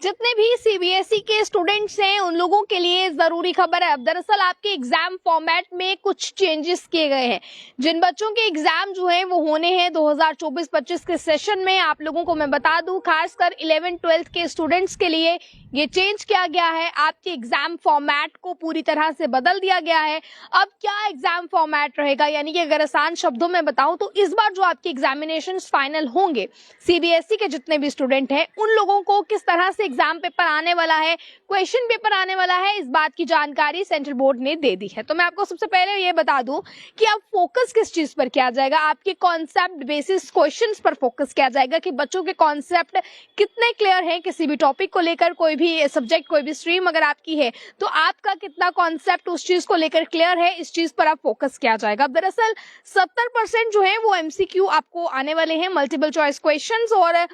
जितने भी सीबीएसई के स्टूडेंट्स हैं उन लोगों के लिए जरूरी खबर है। अब दरअसल आपके एग्जाम फॉर्मेट में कुछ चेंजेस किए गए हैं। जिन बच्चों के एग्जाम जो है वो होने हैं 2024-25 के सेशन में, आप लोगों को मैं बता दूं खासकर 11-12 के स्टूडेंट्स के लिए ये चेंज किया गया है। आपके एग्जाम फॉर्मेट को पूरी तरह से बदल दिया गया है। अब क्या एग्जाम फॉर्मेट रहेगा, यानी कि अगर आसान शब्दों में बताऊं तो इस बार जो आपके एग्जामिनेशन फाइनल होंगे सीबीएसई के जितने भी स्टूडेंट हैं उन लोगों को किस तरह से एग्जाम पेपर आने वाला है, क्वेश्चन पेपर आने वाला है, इस बात की जानकारी सेंट्रल बोर्ड ने दे दी है। तो मैं आपको सबसे पहले ये बता दूं कि अब फोकस किस चीज पर किया जाएगा। आपके कॉन्सेप्ट बेसिस क्वेश्चंस पर फोकस किया जाएगा कि बच्चों के कॉन्सेप्ट कितने क्लियर हैं किसी भी टॉपिक को लेकर। कोई भी सब्जेक्ट, कोई भी स्ट्रीम अगर आपकी है तो आपका कितना कॉन्सेप्ट उस चीज को लेकर क्लियर है, इस चीज पर आप फोकस किया जाएगा। अब दरअसल 70% जो है वो एमसीक्यू आपको आने वाले हैं, मल्टीपल चॉइस क्वेश्चंस, और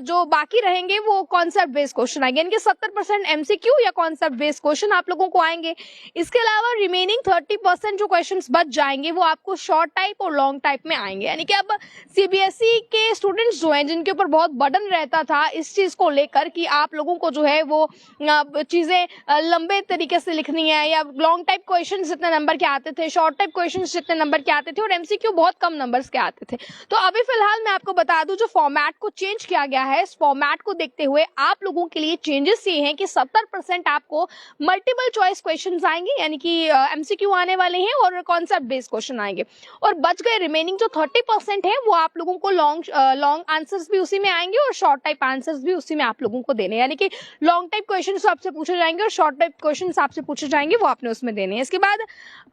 जो बाकी रहेंगे वो कॉन्सेप्ट बेस्ड क्वेश्चन आएंगे। यानी कि 70% एमसीक्यू या कॉन्सेप्ट बेस्ड क्वेश्चन आप लोगों को आएंगे। इसके अलावा रिमेनिंग 30% जो क्वेश्चंस बच जाएंगे वो आपको शॉर्ट टाइप और लॉन्ग टाइप में आएंगे। यानी कि अब सीबीएसई के स्टूडेंट्स जो हैं जिनके ऊपर बहुत बर्डन रहता था इस चीज को लेकर कि आप लोगों को जो है वो चीजें लंबे तरीके से लिखनी है, या लॉन्ग टाइप क्वेश्चन जितने नंबर के आते थे, शॉर्ट टाइप क्वेश्चन जितने नंबर के आते थे, और एमसीक्यू बहुत कम नंबर्स के आते थे। तो अभी फिलहाल मैं आपको बता दूं जो फॉर्मेट को चेंज किया गया है, इस फॉर्मेट को देखते हुए आप लोगों के लिए चेंजेस ये हैं कि 70% आपको मल्टीपल चॉइस क्वेश्चंस आएंगे, यानी कि एमसीक्यू आने वाले हैं और कॉन्सेप्ट बेस्ड क्वेश्चन आएंगे। और बच गए रिमेनिंग जो 30% है वो आप लोगों को लॉन्ग आंसर्स भी उसी में आएंगे और शॉर्ट टाइप आंसर्स भी उसी में आप लोगों को देने, यानी कि लॉन्ग टाइप क्वेश्चंस आपसे पूछे जाएंगे और शॉर्ट टाइप क्वेश्चंस आपसे पूछे जाएंगे, वो आपने उसमें देने हैं। इसके बाद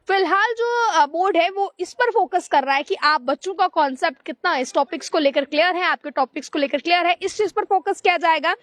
फिलहाल जो बोर्ड है वो इस पर फोकस कर रहा है कि आप बच्चों का कॉन्सेप्ट कितना इस टॉपिक्स को लेकर क्लियर है, आपके टॉपिक्स को लेकर क्लियर है, इस चीज पर फोकस किया जाएगा।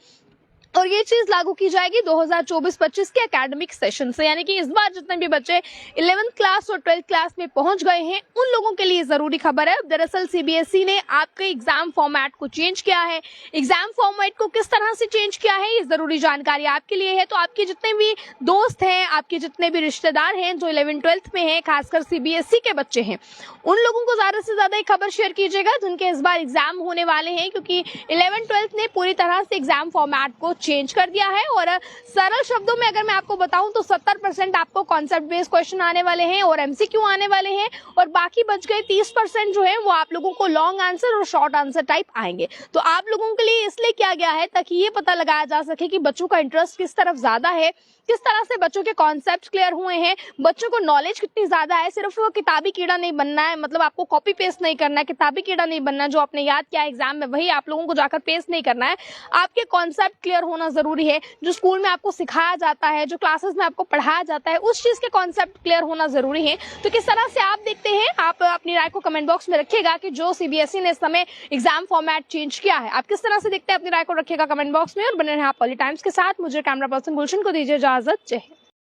और ये चीज लागू की जाएगी 2024-25 के एकेडमिक सेशन से। यानी कि इस बार जितने भी बच्चे 11th क्लास और 12th क्लास में पहुंच गए हैं उन लोगों के लिए जरूरी खबर है। दरअसल सीबीएसई ने आपके एग्जाम फॉर्मेट को चेंज किया है। एग्जाम फॉर्मेट को किस तरह से चेंज किया है ये जरूरी जानकारी आपके लिए है। तो आपके जितने भी दोस्त हैं, आपके जितने भी रिश्तेदार हैं जो 11th-12th में हैं, खासकर सीबीएसई के बच्चे हैं, उन लोगों को ज्यादा से ज्यादा एक खबर शेयर कीजिएगा जिनके इस बार एग्जाम होने वाले हैं, क्योंकि 11th-12th ने पूरी तरह से एग्जाम फॉर्मेट को चेंज कर दिया है। और सरल शब्दों में अगर मैं आपको बताऊं तो 70% आपको कॉन्सेप्ट बेस्ड क्वेश्चन आने वाले हैं और एमसीक्यू आने वाले हैं, और बाकी बच गए 30% जो है वो आप लोगों को लॉन्ग आंसर और शॉर्ट आंसर टाइप आएंगे। तो आप लोगों के लिए इसलिए किया गया है ताकि ये पता लगाया जा सके कि बच्चों का इंटरेस्ट किस तरफ ज्यादा है, किस तरह से बच्चों के कॉन्सेप्ट क्लियर हुए हैं, बच्चों को नॉलेज कितनी ज्यादा है। सिर्फ वो किताबी कीड़ा नहीं बनना है, मतलब आपको कॉपी पेस्ट नहीं करना है, किताबी कीड़ा नहीं बनना है, जो आपने याद किया एग्जाम में वही आप लोगों को जाकर पेस्ट नहीं करना है। आपके कॉन्सेप्ट क्लियर होना जरूरी है। जो स्कूल में आपको सिखाया जाता है, जो क्लासेस में आपको पढ़ाया जाता है, उस चीज के कॉन्सेप्ट क्लियर होना जरूरी है। तो किस तरह से आप देखते हैं, आप अपनी राय को कमेंट बॉक्स में रखिएगा कि जो सीबीएसई ने इस समय एग्जाम फॉर्मेट चेंज किया है आप किस तरह से देखते हैं, अपनी राय को रखिएगा कमेंट बॉक्स में। और बने रहे आप पॉलिटाइम्स के साथ। मुझे कैमरा पर्सन गुलशन को दीजिए इजाजत। जय हिंद।